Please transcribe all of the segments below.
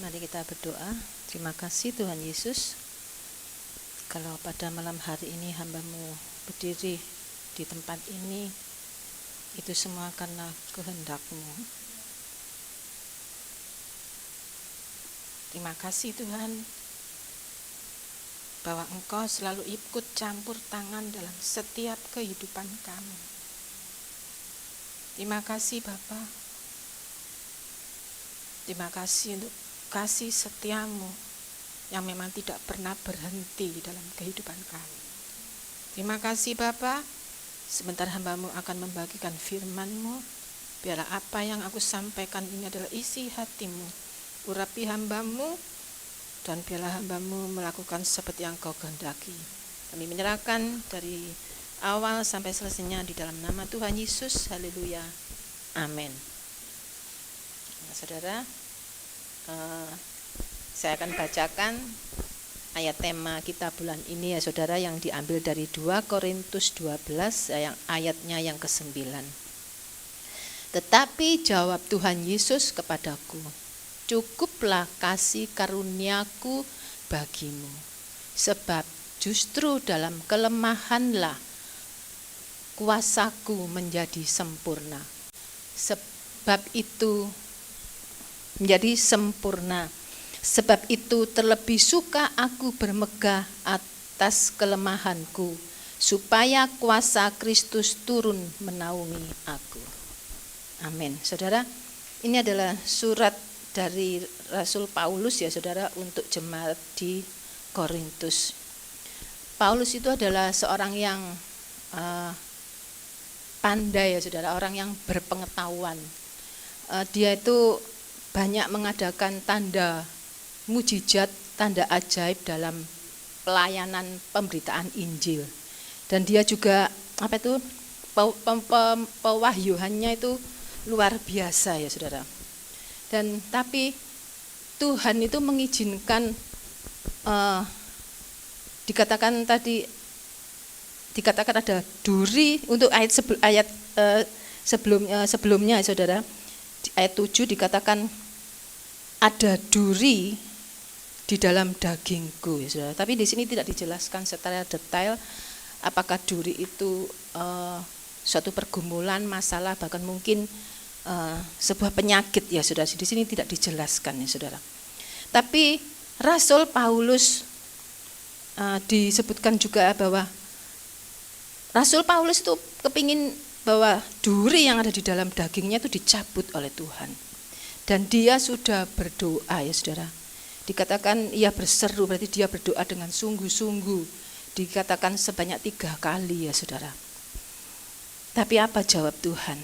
Mari kita berdoa. Terima kasih Tuhan Yesus, kalau pada malam hari ini hamba-Mu berdiri di tempat ini, itu semua karena kehendak-Mu. Terima kasih Tuhan, bahwa Engkau selalu ikut campur tangan dalam setiap kehidupan kami. Terima kasih Bapa. Terima kasih untuk kasih setia-Mu yang memang tidak pernah berhenti dalam kehidupan kami. Terima kasih Bapa. Sebentar hamba-Mu akan membagikan firman-Mu. Biarlah apa yang aku sampaikan ini adalah isi hati-Mu. Urapi hamba-Mu, dan biarlah hamba-Mu melakukan seperti yang Kau kehendaki. Kami menyerahkan dari awal sampai selesainya di dalam nama Tuhan Yesus. Haleluya. Amin. Nah, saudara, saya akan bacakan ayat tema kita bulan ini ya saudara, yang diambil dari 2 Korintus 12 yang ayatnya yang ke-9. Tetapi jawab Tuhan Yesus kepadaku, cukuplah kasih karuniaku bagimu, sebab justru dalam kelemahanlah kuasaku menjadi sempurna. Sebab itu menjadi sempurna. Sebab itu terlebih suka aku bermegah atas kelemahanku, supaya kuasa Kristus turun menaungi aku. Amin. Saudara, ini adalah surat dari Rasul Paulus ya saudara, untuk jemaat di Korintus. Paulus itu adalah seorang yang pandai ya saudara, orang yang berpengetahuan. Dia itu banyak mengadakan tanda mujizat, tanda ajaib dalam pelayanan pemberitaan Injil. Dan dia juga pewahyuannya itu luar biasa ya saudara. Dan tapi Tuhan itu mengizinkan, dikatakan ada duri untuk ayat sebelumnya saudara. Di ayat 7 dikatakan ada duri di dalam dagingku ya saudara. Tapi di sini tidak dijelaskan secara detail apakah duri itu suatu pergumulan, masalah, bahkan mungkin sebuah penyakit ya saudara. Di sini tidak dijelaskan ya saudara. Tapi Rasul Paulus disebutkan juga bahwa Rasul Paulus itu kepingin bahwa duri yang ada di dalam dagingnya itu dicabut oleh Tuhan. Dan dia sudah berdoa ya saudara. Dikatakan ia berseru, berarti dia berdoa dengan sungguh-sungguh. Dikatakan sebanyak 3 kali ya saudara. Tapi apa jawab Tuhan?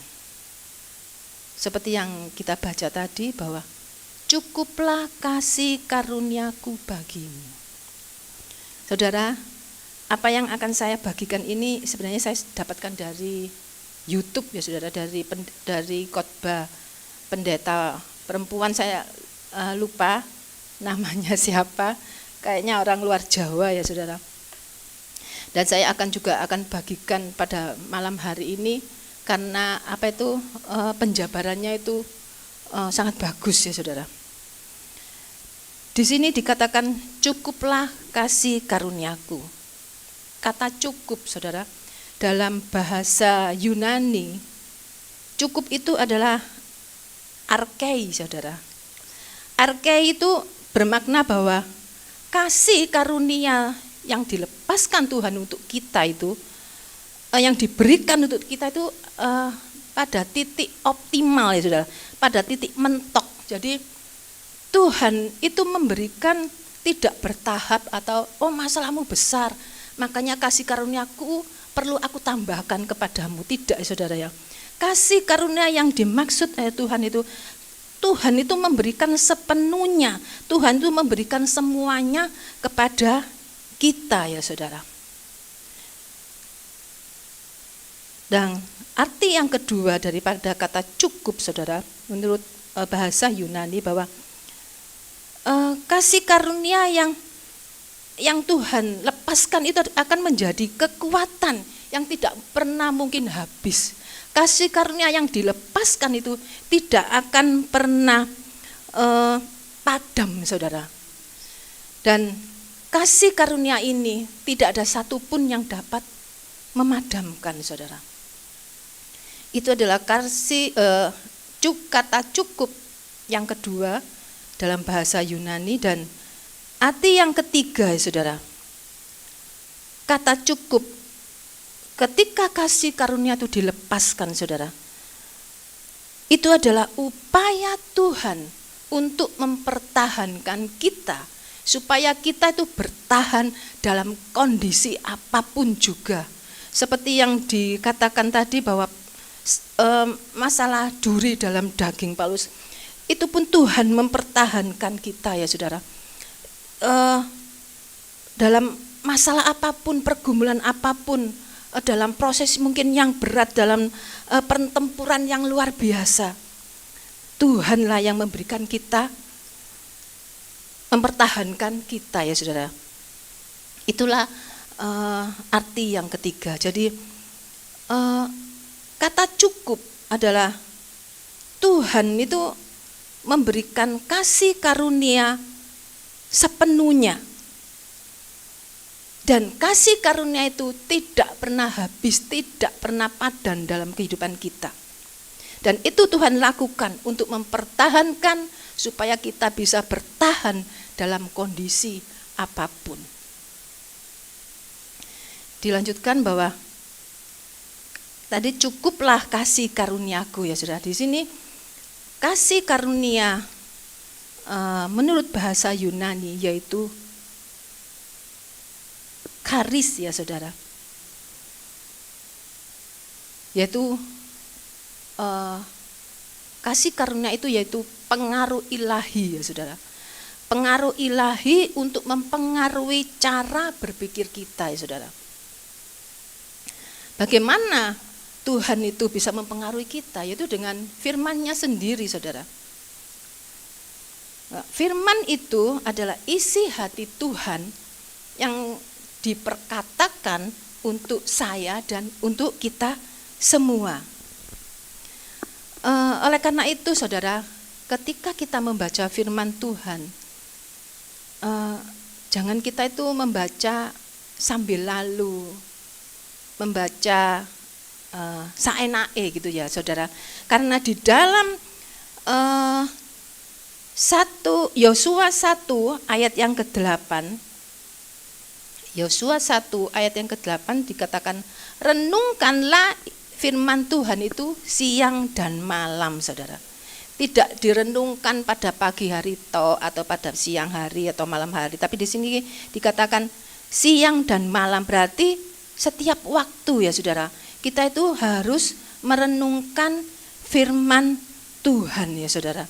Seperti yang kita baca tadi, bahwa cukuplah kasih karuniaku bagimu. Saudara, apa yang akan saya bagikan ini sebenarnya saya dapatkan dari YouTube ya saudara, dari khotbah pendeta perempuan, saya lupa namanya siapa, kayaknya orang luar Jawa ya saudara. Dan saya akan bagikan pada malam hari ini, karena penjabarannya itu sangat bagus ya saudara. Di sini dikatakan cukuplah kasih karuniaku. Kata cukup saudara, dalam bahasa Yunani, cukup itu adalah arkei saudara. Arkei itu bermakna bahwa kasih karunia yang dilepaskan Tuhan untuk kita itu, yang diberikan untuk kita itu pada titik optimal ya saudara, pada titik mentok. Jadi Tuhan itu memberikan tidak bertahap atau masalahmu besar, makanya kasih karuniaku perlu aku tambahkan kepadamu. Tidak ya saudara ya. Kasih karunia yang dimaksud Tuhan itu memberikan sepenuhnya. Tuhan itu memberikan semuanya kepada kita ya saudara. Dan arti yang kedua daripada kata cukup saudara, menurut bahasa Yunani, bahwa kasih karunia yang Tuhan lepaskan itu akan menjadi kekuatan yang tidak pernah mungkin habis. Kasih karunia yang dilepaskan itu tidak akan pernah padam padam, saudara. Dan kasih karunia ini tidak ada satupun yang dapat memadamkan, saudara. Itu adalah kasih kata cukup yang kedua dalam bahasa Yunani, dan arti yang ketiga, saudara. Kata cukup, ketika kasih karunia itu dilepaskan, saudara, itu adalah upaya Tuhan untuk mempertahankan kita, supaya kita itu bertahan dalam kondisi apapun juga. Seperti yang dikatakan tadi bahwa masalah duri dalam daging Paulus, itu pun Tuhan mempertahankan kita, ya saudara. Dalam masalah apapun, pergumulan apapun, dalam proses mungkin yang berat, dalam pertempuran yang luar biasa, Tuhanlah yang memberikan kita, mempertahankan kita, ya saudara. Itulah arti yang ketiga. Jadi kata cukup adalah Tuhan itu memberikan kasih karunia sepenuhnya. Dan kasih karunia itu tidak pernah habis, tidak pernah padam dalam kehidupan kita. Dan itu Tuhan lakukan untuk mempertahankan supaya kita bisa bertahan dalam kondisi apapun. Dilanjutkan bahwa tadi cukuplah kasih karuniaku, ya saudara. Di sini kasih karunia menurut bahasa Yunani yaitu charis, ya saudara, yaitu kasih karunia itu yaitu pengaruh ilahi, ya saudara, pengaruh ilahi untuk mempengaruhi cara berpikir kita, ya saudara. Bagaimana Tuhan itu bisa mempengaruhi kita? Yaitu dengan firman-Nya sendiri, saudara. Firman itu adalah isi hati Tuhan yang diperkatakan untuk saya dan untuk kita semua. Oleh karena itu, saudara, ketika kita membaca firman Tuhan, jangan kita itu membaca sambil lalu, membaca saenake gitu, ya saudara. Karena di dalam Yosua 1 ayat yang ke-8, Yosua 1 ayat yang ke-8 dikatakan, renungkanlah firman Tuhan itu siang dan malam, saudara. Tidak direnungkan pada pagi hari atau pada siang hari atau malam hari, tapi di sini dikatakan siang dan malam, berarti setiap waktu, ya saudara. Kita itu harus merenungkan firman Tuhan, ya saudara.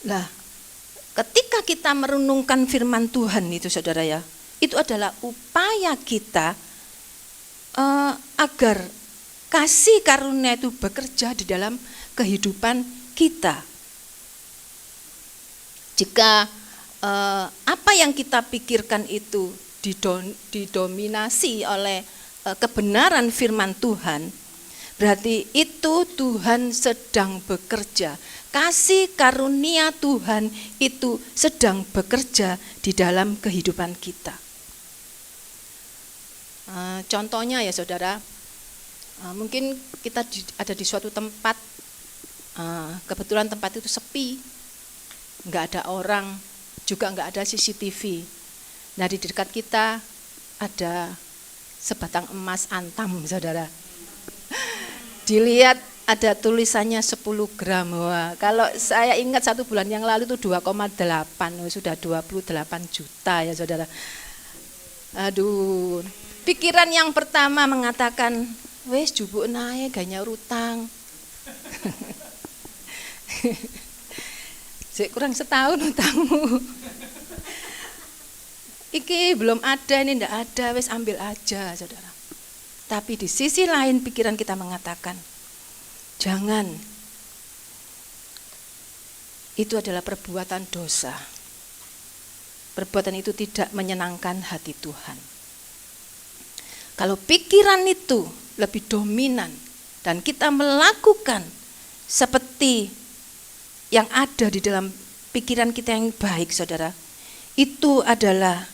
Lah, ketika kita merenungkan firman Tuhan itu, saudara, ya, itu adalah upaya kita agar kasih karunia itu bekerja di dalam kehidupan kita. Jika apa yang kita pikirkan itu didominasi oleh kebenaran firman Tuhan, berarti itu Tuhan sedang bekerja. Kasih karunia Tuhan itu sedang bekerja di dalam kehidupan kita. Contohnya, ya saudara, mungkin kita ada di suatu tempat, kebetulan tempat itu sepi, nggak ada orang, juga nggak ada CCTV. Nah, di dekat kita ada sebatang emas antam, saudara. Dilihat ada tulisannya 10 gram. Wah, kalau saya ingat 1 bulan yang lalu itu 2,8, sudah 28 juta, ya saudara. Aduh, pikiran yang pertama mengatakan, wes jubuk naik ganya utang. Kurang setahun utangmu. Iki belum ada, ini ndak ada, wes ambil aja, saudara. Tapi di sisi lain pikiran kita mengatakan, jangan. Itu adalah perbuatan dosa. Perbuatan itu tidak menyenangkan hati Tuhan. Kalau pikiran itu lebih dominan dan kita melakukan seperti yang ada di dalam pikiran kita yang baik, saudara, itu adalah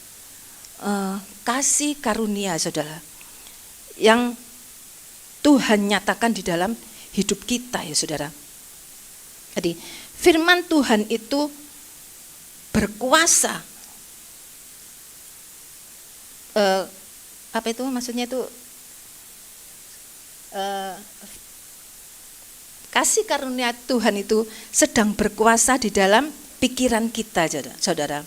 kasih karunia, saudara, yang Tuhan nyatakan di dalam hidup kita, ya saudara. Jadi firman Tuhan itu berkuasa. Apa itu maksudnya itu? Kasih karunia Tuhan itu sedang berkuasa di dalam pikiran kita, saudara.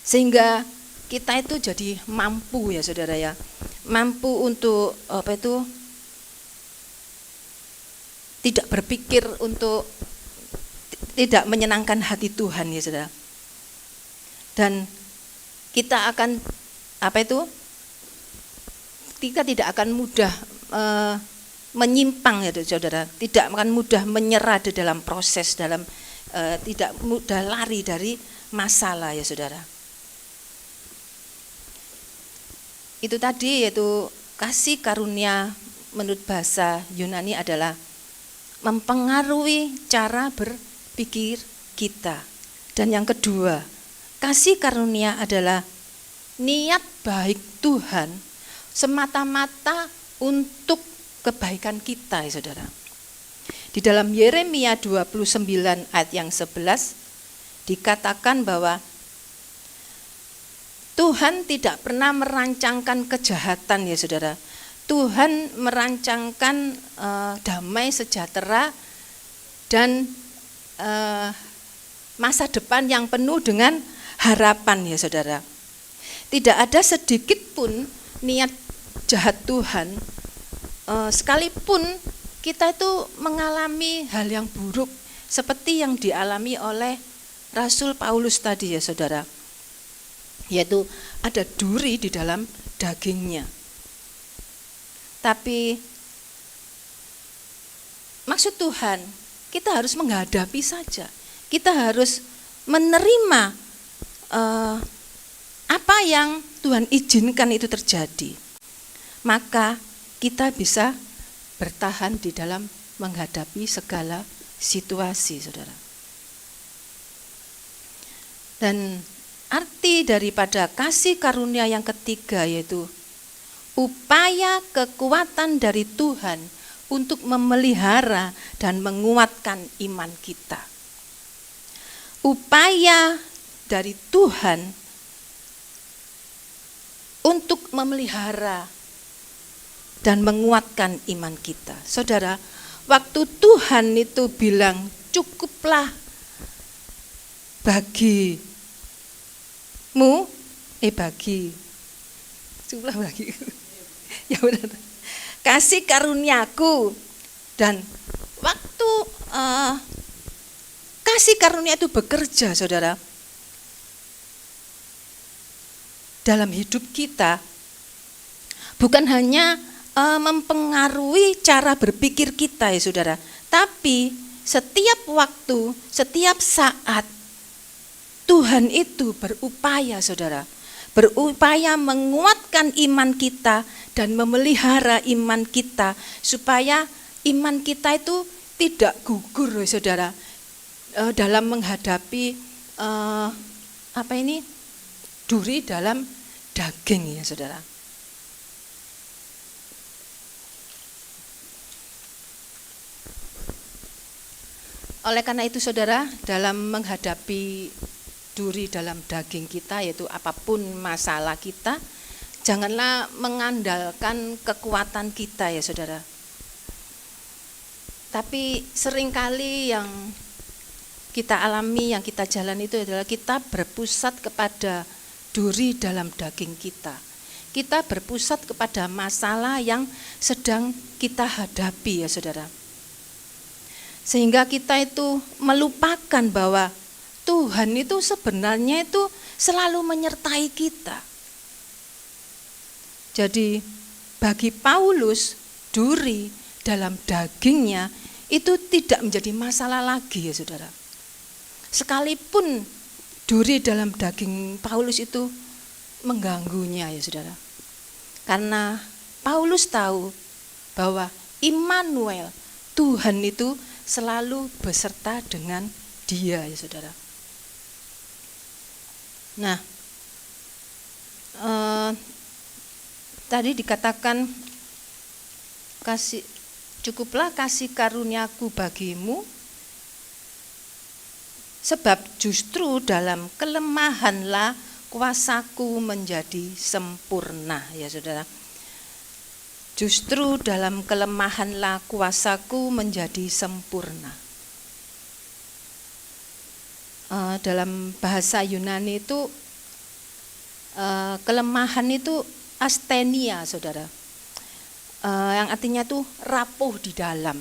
Sehingga kita itu jadi mampu, ya saudara, ya, mampu untuk apa itu, tidak berpikir untuk tidak menyenangkan hati Tuhan, ya saudara. Dan kita akan apa itu, kita tidak akan mudah menyimpang, ya saudara, tidak akan mudah menyerah di dalam proses, tidak mudah lari dari masalah, ya saudara. Itu tadi, yaitu kasih karunia menurut bahasa Yunani adalah mempengaruhi cara berpikir kita. Dan yang kedua, kasih karunia adalah niat baik Tuhan semata-mata untuk kebaikan kita, ya saudara. Di dalam Yeremia 29 ayat yang 11 dikatakan bahwa Tuhan tidak pernah merancangkan kejahatan, ya saudara. Tuhan merancangkan damai sejahtera dan masa depan yang penuh dengan harapan, ya saudara. Tidak ada sedikit pun niat jahat Tuhan, sekalipun kita itu mengalami hal yang buruk seperti yang dialami oleh Rasul Paulus tadi, ya saudara, yaitu ada duri di dalam dagingnya. Tapi maksud Tuhan, kita harus menghadapi saja. Kita harus menerima apa yang Tuhan izinkan itu terjadi. Maka kita bisa bertahan di dalam menghadapi segala situasi, saudara. Dan arti daripada kasih karunia yang ketiga yaitu upaya kekuatan dari Tuhan untuk memelihara dan menguatkan iman kita. Upaya dari Tuhan untuk memelihara dan menguatkan iman kita. Saudara, waktu Tuhan itu bilang cukuplah ya benar, kasih karuniaku. Dan waktu kasih karunia itu bekerja, saudara, dalam hidup kita, bukan hanya mempengaruhi cara berpikir kita, ya saudara, tapi setiap waktu, setiap saat Tuhan itu berupaya, saudara, berupaya menguatkan iman kita dan memelihara iman kita supaya iman kita itu tidak gugur, saudara, dalam menghadapi duri dalam daging, ya saudara. Oleh karena itu, saudara, dalam menghadapi duri dalam daging kita, yaitu apapun masalah kita, janganlah mengandalkan kekuatan kita, ya saudara. Tapi seringkali yang kita alami, yang kita jalan itu adalah kita berpusat kepada duri dalam daging kita. Kita berpusat kepada masalah yang sedang kita hadapi, ya saudara. Sehingga kita itu melupakan bahwa Tuhan itu sebenarnya itu selalu menyertai kita. Jadi bagi Paulus, duri dalam dagingnya itu tidak menjadi masalah lagi, ya saudara. Sekalipun duri dalam daging Paulus itu mengganggunya, ya saudara. Karena Paulus tahu bahwa Immanuel, Tuhan itu selalu beserta dengan Dia ya saudara. Nah, tadi dikatakan cukuplah kasih karuniaku bagimu, sebab justru dalam kelemahanlah kuasaku menjadi sempurna ya saudara. Justru dalam kelemahanlah kuasaku menjadi sempurna. Dalam bahasa Yunani itu kelemahan itu asthenia saudara, yang artinya tuh rapuh di dalam.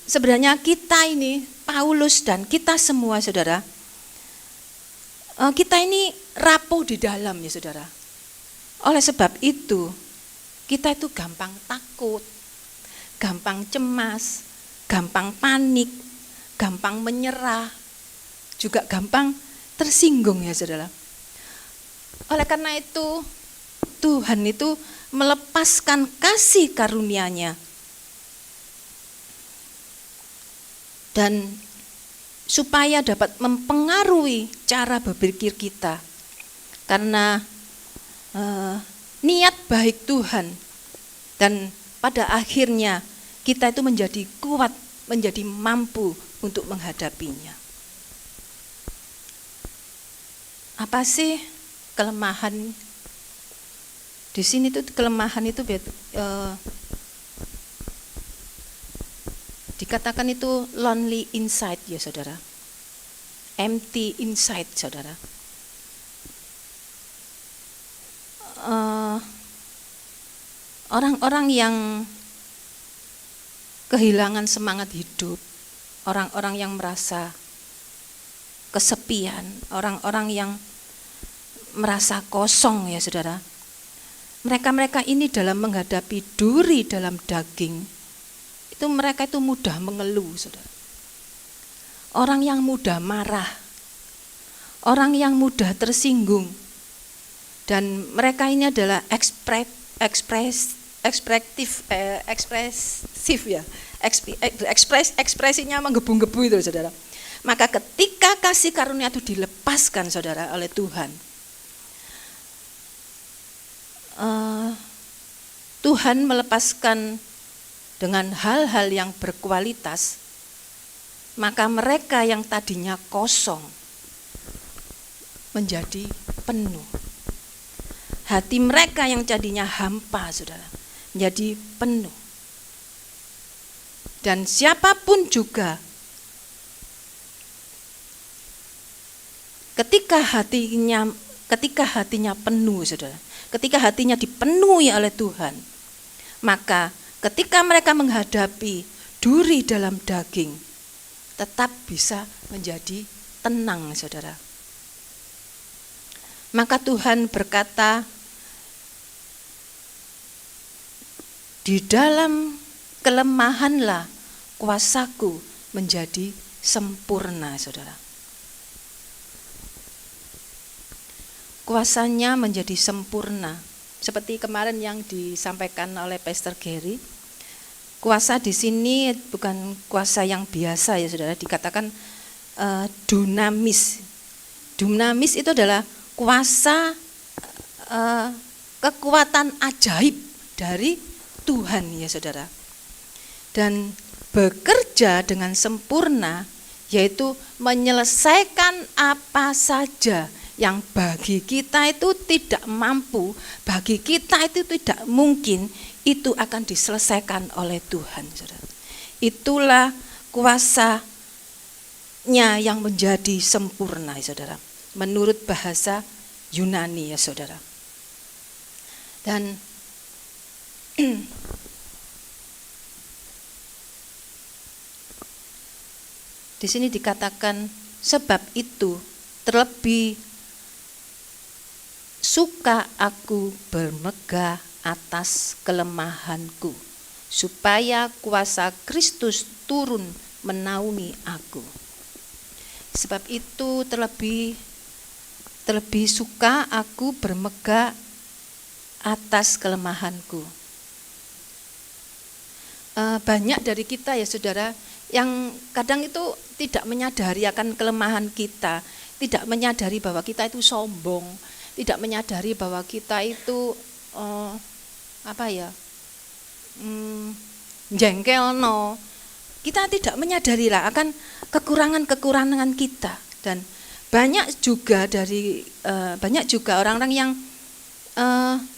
Sebenarnya kita ini, Paulus dan kita semua saudara, kita ini rapuh di dalam ya saudara. Oleh sebab itu kita itu gampang takut, gampang cemas, gampang panik, gampang menyerah, juga gampang tersinggung ya saudara. Oleh karena itu Tuhan itu melepaskan kasih karunia-Nya dan supaya dapat mempengaruhi cara berpikir kita, karena niat baik Tuhan, dan pada akhirnya kita itu menjadi kuat, menjadi mampu untuk menghadapinya. Apa sih kelemahan? Di sini tuh kelemahan itu dikatakan itu lonely inside ya saudara, empty inside saudara. Orang-orang yang kehilangan semangat hidup, orang-orang yang merasa kesepian, orang-orang yang merasa kosong ya saudara. Mereka-mereka ini dalam menghadapi duri dalam daging, itu mereka itu mudah mengeluh saudara. Orang yang mudah marah, orang yang mudah tersinggung, dan mereka ini adalah ekspresinya menggebu-gebu itu saudara. Maka ketika kasih karunia itu dilepaskan saudara oleh Tuhan, Tuhan melepaskan dengan hal-hal yang berkualitas, maka mereka yang tadinya kosong menjadi penuh. Hati mereka yang tadinya hampa saudara menjadi penuh. Dan siapapun juga ketika hatinya penuh saudara, ketika hatinya dipenuhi oleh Tuhan, maka ketika mereka menghadapi duri dalam daging, tetap bisa menjadi tenang saudara. Maka Tuhan berkata, di dalam kelemahanlah kuasaku menjadi sempurna saudara. Kuasanya menjadi sempurna. Seperti kemarin yang disampaikan oleh Pastor Gary, kuasa di sini bukan kuasa yang biasa ya saudara, dikatakan dunamis. Dunamis itu adalah kuasa kekuatan ajaib dari Tuhan ya saudara. Dan bekerja dengan sempurna, yaitu menyelesaikan apa saja yang bagi kita itu tidak mampu, bagi kita itu tidak mungkin, itu akan diselesaikan oleh Tuhan saudara. Itulah kuasanya yang menjadi sempurna saudara, menurut bahasa Yunani ya saudara. Dan di sini dikatakan, sebab itu terlebih suka aku bermegah atas kelemahanku, supaya kuasa Kristus turun menaungi aku. Sebab itu terlebih suka aku bermegah atas kelemahanku. Banyak dari kita ya saudara, yang kadang itu tidak menyadari akan kelemahan kita, tidak menyadari bahwa kita itu sombong, tidak menyadari bahwa kita itu jengkelno. Kita tidak menyadari lah akan kekurangan-kekurangan kita. Dan banyak juga orang-orang yang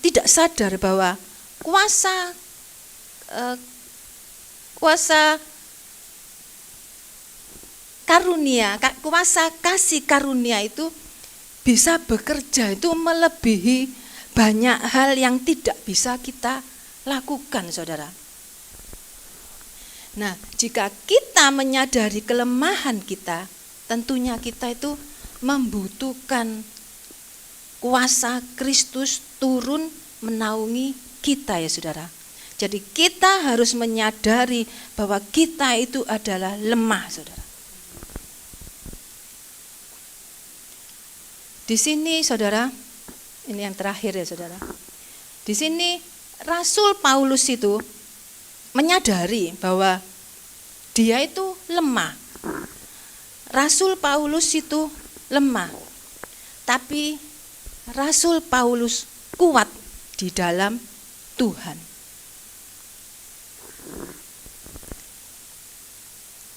tidak sadar bahwa kuasa karunia, kuasa kasih karunia itu bisa bekerja itu melebihi banyak hal yang tidak bisa kita lakukan, saudara. Nah, jika kita menyadari kelemahan kita, tentunya kita itu membutuhkan kuasa Kristus turun menaungi kita, ya saudara. Jadi kita harus menyadari bahwa kita itu adalah lemah, saudara. Di sini, saudara, ini yang terakhir ya, saudara. Di sini Rasul Paulus itu menyadari bahwa dia itu lemah. Rasul Paulus itu lemah. Tapi Rasul Paulus kuat di dalam Tuhan.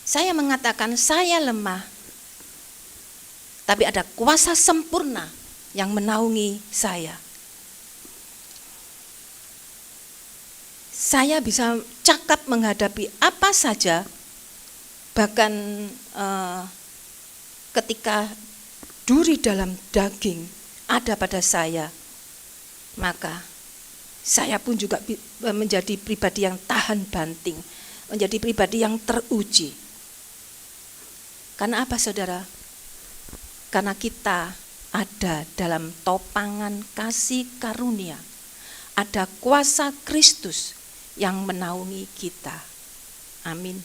Saya mengatakan saya lemah, tapi ada kuasa sempurna yang menaungi saya. Saya bisa cakap menghadapi apa saja, bahkan ketika duri dalam daging ada pada saya, maka saya pun juga menjadi pribadi yang tahan banting, menjadi pribadi yang teruji. Karena apa, saudara? Karena kita ada dalam topangan kasih karunia, ada kuasa Kristus yang menaungi kita. Amin.